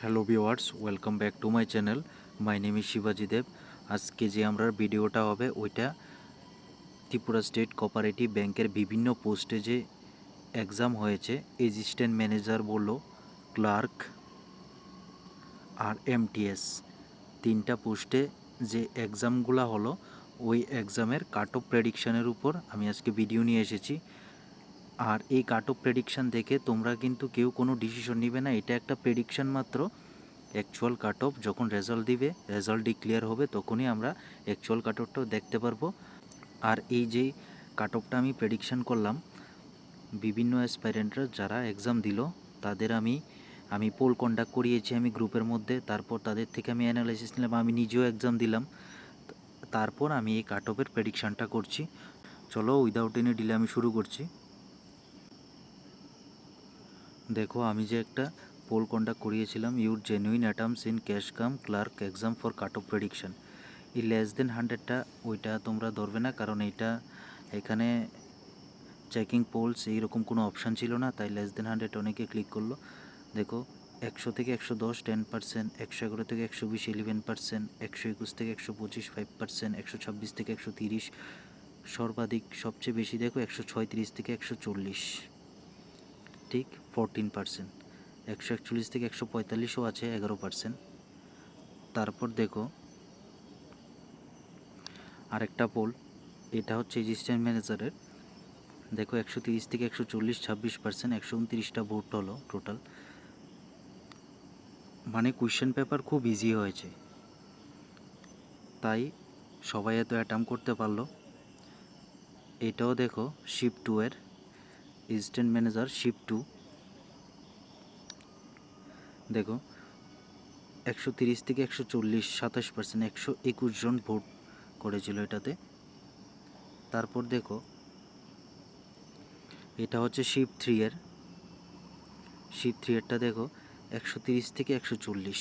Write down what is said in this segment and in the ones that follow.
Hello viewers, welcome back to my channel. My name is শিবাজি দেব। আজকে যে আমরা ভিডিওটা হবে ওইটা ত্রিপুরা স্টেট কোঅপারেটিভ ব্যাংকের বিভিন্ন পোস্টে যে এক্সাম হয়েছে, অ্যাসিস্ট্যান্ট ম্যানেজার বলো, ক্লার্ক আর এমটিএস, তিনটা পোস্টে যে এক্সামগুলো হলো ওই এক্সামের কাট অফ প্রেডিকশানের উপর আমি আজকে ভিডিও নিয়ে এসেছি। আর এই কাট অফ প্রেডিকশান দেখে তোমরা কিন্তু কেউ কোনো ডিসিশন নেবে না, এটা একটা প্রেডিকশান মাত্র। অ্যাকচুয়াল কাট অফ যখন রেজাল্ট দিবে, রেজাল্ট ডিক্লেয়ার হবে, তখনই আমরা অ্যাকচুয়াল কাট অফটাও দেখতে পারবো। আর এই যে কাট অফটা আমি প্রেডিকশান করলাম, বিভিন্ন অ্যাসপাইরেন্টরা যারা এক্সাম দিল তাদের আমি পোল কন্ডাক্ট করিয়েছি আমি গ্রুপের মধ্যে। তারপর তাদের থেকে আমি অ্যানালাইসিস নিলাম, আমি নিজেও এক্সাম দিলাম, তারপর আমি এই কাট অফের প্রেডিকশানটা করছি। চলো উইদাউট এনি ডিলে আমি শুরু করছি। দেখো, আমি যে একটা পোল কন্ডাক্ট করিয়েছিলাম, your genuine attempts in cash cum clerk exam for cut off prediction, এই লেস দেন 100টা ওইটা তোমরা ধরবে না, কারণ এখানে চেকিং পোলস এইরকম কোনো অপশান ছিল না, তাই লেস দেন 100 অনেকে ক্লিক করলো। দেখো, 100 থেকে 110 10%, 111 থেকে 120 11%, 121 থেকে 125 5%, 126 থেকে 130, সর্বাধিক সবচেয়ে বেশি দেখো 136 থেকে 140, ঠিক 14%, 141 থেকে 145ও আছে 11%। তারপর দেখো আরেকটা পোল, এটা হচ্ছে অ্যাসিস্ট্যান্ট ম্যানেজারের। দেখো 130 থেকে 140 26%, 129টা ভোট হলো টোটাল। মানে কোয়েশ্চেন পেপার খুব ইজি হয়েছে, তাই সবাই এত অ্যাটেম্প করতে পারলো। এটাও দেখো শিফট 2 এর, অ্যাসিস্ট্যান্ট ম্যানেজার শিফট 2। দেখো 130 থেকে 140 27%, 121 জন ভোট করেছিল এটাতে। তারপর দেখো এটা হচ্ছে শিফট 3 এর, শিফট 3 এরটা দেখো 130 থেকে 140।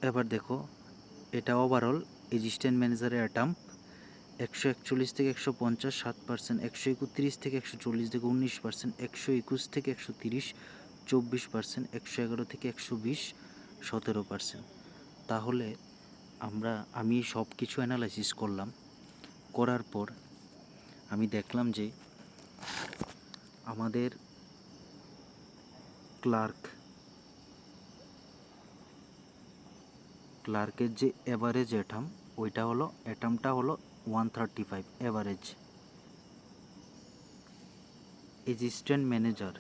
এবার দেখো এটা ওভারঅল অ্যাসিস্ট্যান্ট ম্যানেজারের অ্যাটেম্প 141 থেকে 150 7%, 131 থেকে 140 দেখো 19%, 121 থেকে 130 24%, 111 থেকে 120 17%। তাহলে আমি সব কিছু অ্যানালাইসিস করলাম, করার পর আমি দেখলাম যে আমাদের ক্লার্কের যে অ্যাভারেজ অ্যাটামটা হলো 135 অ্যাভারেজ। অ্যাসিস্ট্যান্ট ম্যানেজার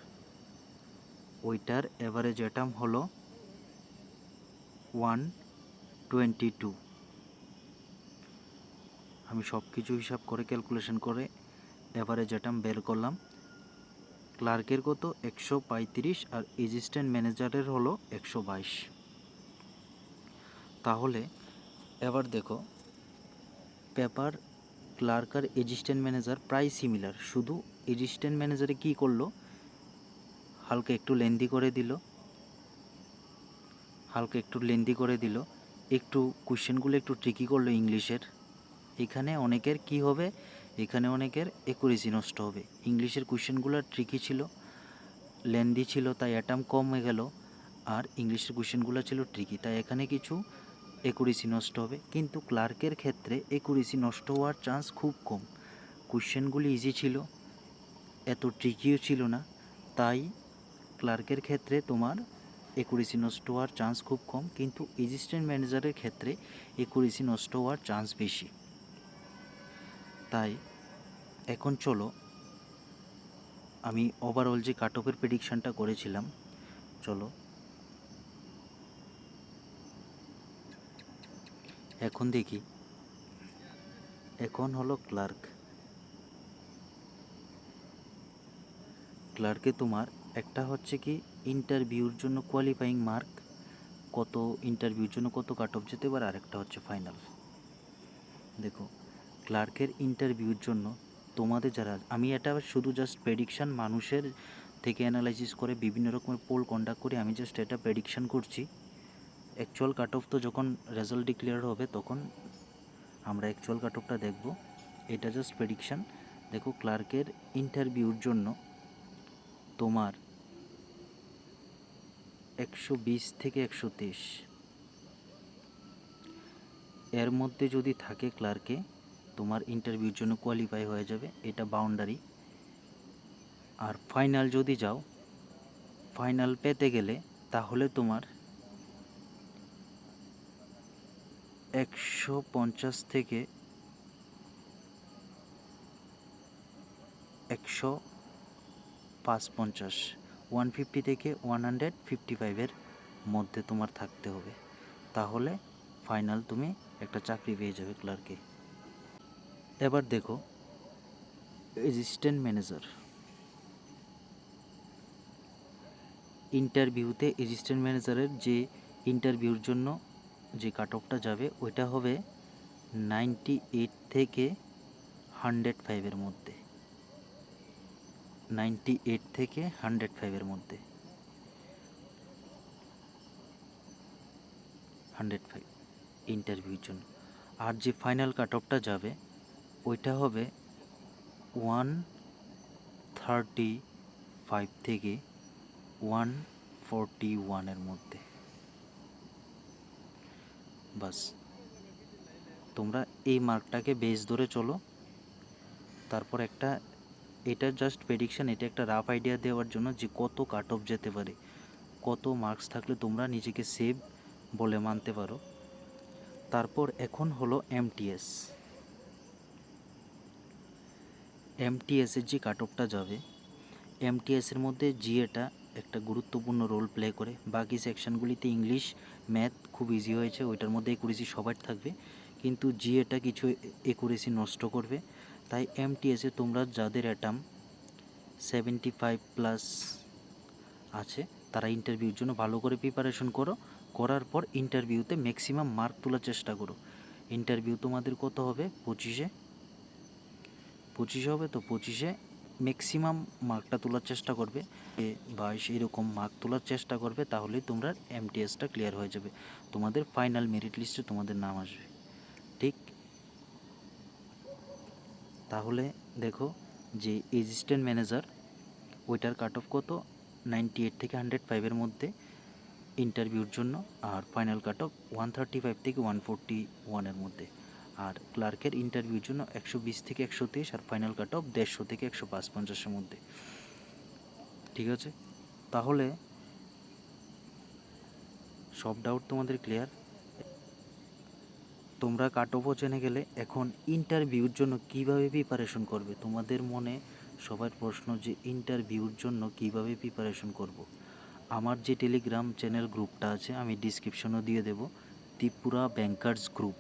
ওইটার অ্যাভারেজ অ্যাটাম হলো 122। আমি সব কিছু হিসাব করে ক্যালকুলেশন করে অ্যাভারেজ অ্যাটাম বের করলাম। ক্লার্কের কত 135 আর অ্যাসিস্ট্যান্ট ম্যানেজারের হলো 122। তাহলে এবার দেখো পেপার ক্লার্ক আর অ্যাসিস্ট্যান্ট ম্যানেজার প্রায় সিমিলার, শুধু অ্যাসিস্ট্যান্ট ম্যানেজারে কী করলো, হালকা একটু লেন্দি করে দিল, একটু কোশ্চেনগুলো একটু ট্রিকি করলো ইংলিশের। এখানে অনেকের কি হবে, এখানে অনেকের অ্যাকুরেসি নষ্ট হবে। ইংলিশের কোশ্চেনগুলো ট্রিকি ছিল, লেন্দি ছিল, তাই অ্যাটাম কম হয়ে গেল। আর ইংলিশের কোশ্চেনগুলো ছিল ট্রিকি, তাই এখানে কিছু অ্যাকুরেসি নষ্ট হবে। কিন্তু ক্লার্কের ক্ষেত্রে অ্যাকুরেসি নষ্ট হওয়ার চান্স খুব কম, কোশ্চেনগুলি ইজি ছিল, এত ট্রিকিও ছিল না, তাই ক্লার্কের ক্ষেত্রে তোমার অ্যাকুরেসি নষ্ট হওয়ার চান্স খুব কম। কিন্তু অ্যাসিস্ট্যান্ট ম্যানেজারের ক্ষেত্রে অ্যাকুরেসি নষ্ট হওয়ার চান্স বেশি। তাই এখন চলো আমি ওভারঅল যে কাট অফের প্রেডিকশানটা করেছিলাম, চলো এখন দেখি। এখন হলো ক্লার্কে তোমার একটা হচ্ছে কি ইন্টারভিউর জন্য কোয়ালিফাইং মার্ক, কত ইন্টারভিউর জন্য কত কাট অফ যেতে পারে, আর একটা হচ্ছে ফাইনাল। দেখো ক্লার্কের ইন্টারভিউর জন্য তোমাদের যারা, আমি এটা শুধু জাস্ট প্রেডিকশান মানুষের থেকে অ্যানালাইসিস করে বিভিন্ন রকমের পোল কন্ডাক্ট করে আমি জাস্ট এটা প্রেডিকশান করছি। অ্যাকচুয়াল কাট অফ তো যখন রেজাল্ট ডিক্লেয়ার হবে তখন আমরা অ্যাকচুয়াল কাট অফটা দেখব, এটা জাস্ট প্রেডিকশান। দেখো ক্লার্কের ইন্টারভিউর জন্য তোমার 120 থেকে 123 এর মধ্যে যদি থাকে ক্লার্কে, তোমার ইন্টারভিউর জন্য কোয়ালিফাই হয়ে যাবে, এটা বাউন্ডারি। আর ফাইনাল যদি যাও, ফাইনাল পেতে গেলে তাহলে তোমার 150 থেকে 155, 150 থেকে 155 মধ্যে তোমার থাকতে হবে, তাহলে ফাইনাল তুমি একটা চাকরি পেয়ে যাবে ক্লার্কে। এবার দেখো অ্যাসিস্ট্যান্ট ম্যানেজার। ইন্টারভিউতে অ্যাসিস্ট্যান্ট ম্যানেজারের যে ইন্টারভিউর জন্য যে কাট অফটা যাবে ওইটা হবে 98 থেকে 105 মধ্যে, 98 থেকে 105 মধ্যে, 105 ইন্টারভিউর জন্য। আর যে ফাইনাল কাট অফটা যাবে ওইটা হবে 135 থেকে 141 মধ্যে। বাস, তোমরা এই মার্কটাকে বেস ধরে চলো। তারপর এটা জাস্ট প্রেডিকশন, এটা একটা রাফ আইডিয়া দেওয়ার জন্য যে কত কাট অফ যেতে পারে, কত মার্কস থাকলে তোমরা নিজেকে সেভ বলে মানতে পারো। তারপর এখন হলো এমটিএস। এমটিএসের যে কাট অফটা যাবে, এমটিএসের মধ্যে জিএটা একটা গুরুত্বপূর্ণ রোল প্লে করে। বাকি সেকশনগুলিতে ইংলিশ, ম্যাথ খুব ইজি হয়েছে, ওইটার মধ্যে একুরেসি সবার থাকবে, কিন্তু জিএটা কিছু একুরেসি নষ্ট করবে। তাই এমটিএসে তোমরা যাদের অ্যাটাম 75+ আছে তারা ইন্টারভিউর জন্য ভালো করে প্রিপারেশন করো। করার পর ইন্টারভিউতে ম্যাক্সিমাম মার্ক তোলার চেষ্টা করো। ইন্টারভিউ তোমাদের কত হবে? 25 হবে, তো 25 ম্যাক্সিমাম মার্কটা তোলার চেষ্টা করবে, 22 এরকম মার্ক তোলার চেষ্টা করবে, তাহলেই তোমরা এমটিএসটা ক্লিয়ার হয়ে যাবে, তোমাদের ফাইনাল মেরিট লিস্টে তোমাদের নাম আসবে। ঠিক, তাহলে দেখো যে অ্যাসিস্ট্যান্ট ম্যানেজার ওইটার কাট অফ কত? 98 থেকে 105 মধ্যে ইন্টারভিউর জন্য, আর ফাইনাল কাট অফ 135 থেকে 141 মধ্যে। আর ক্লার্কের ইন্টারভিউর জন্য 120 থেকে 123, আর ফাইনাল কাট অফ 150 থেকে 155 মধ্যে। ঠিক আছে, তাহলে সব ডাউট তোমাদের ক্লিয়ার। তোমরা কাট অফও জেনে গেলে, এখন ইন্টারভিউর জন্য কিভাবে প্রিপারেশন করবে। তোমাদের মনে সবার প্রশ্ন যে ইন্টারভিউর জন্য কিভাবে প্রিপারেশন করব। আমার যে টেলিগ্রাম চ্যানেল গ্রুপটা আছে আমি ডিসক্রিপশনও দিয়ে দেব, Tripura bankers group,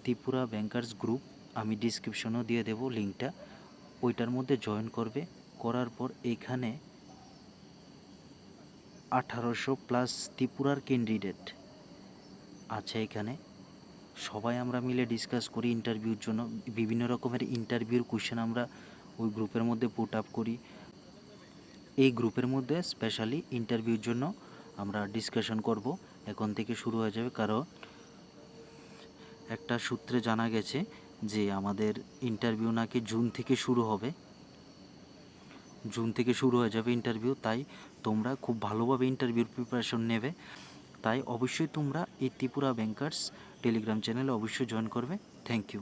Tripura bankers group আমি ডিসক্রিপশনও দিয়ে দেব লিঙ্কটা, ওইটার মধ্যে জয়েন করবে। করার পর এখানে 1800+ ত্রিপুরার ক্যান্ডিডেট আছে, এখানে সবাই আমরা মিলে ডিসকাস করি ইন্টারভিউর জন্য। বিভিন্ন রকমের ইন্টারভিউর কোশ্চেন আমরা ওই গ্রুপের মধ্যে পুট আপ করি। এই গ্রুপের মধ্যে স্পেশালি ইন্টারভিউর জন্য আমরা ডিসকাশন করব, এখন থেকে শুরু হয়ে যাবে। কারণ একটা সূত্রে জানা গেছে যে আমাদের ইন্টারভিউ নাকি জুন থেকে শুরু হবে, জুন থেকে শুরু হয়ে যাবে ইন্টারভিউ। তাই তোমরা খুব ভালোভাবে ইন্টারভিউর প্রিপারেশন নেবে। তাই অবশ্যই তোমরা এই ত্রিপুরা ব্যাংকার্স টেলিগ্রাম চ্যানেলে অবশ্যই জয়েন করবে। Thank you.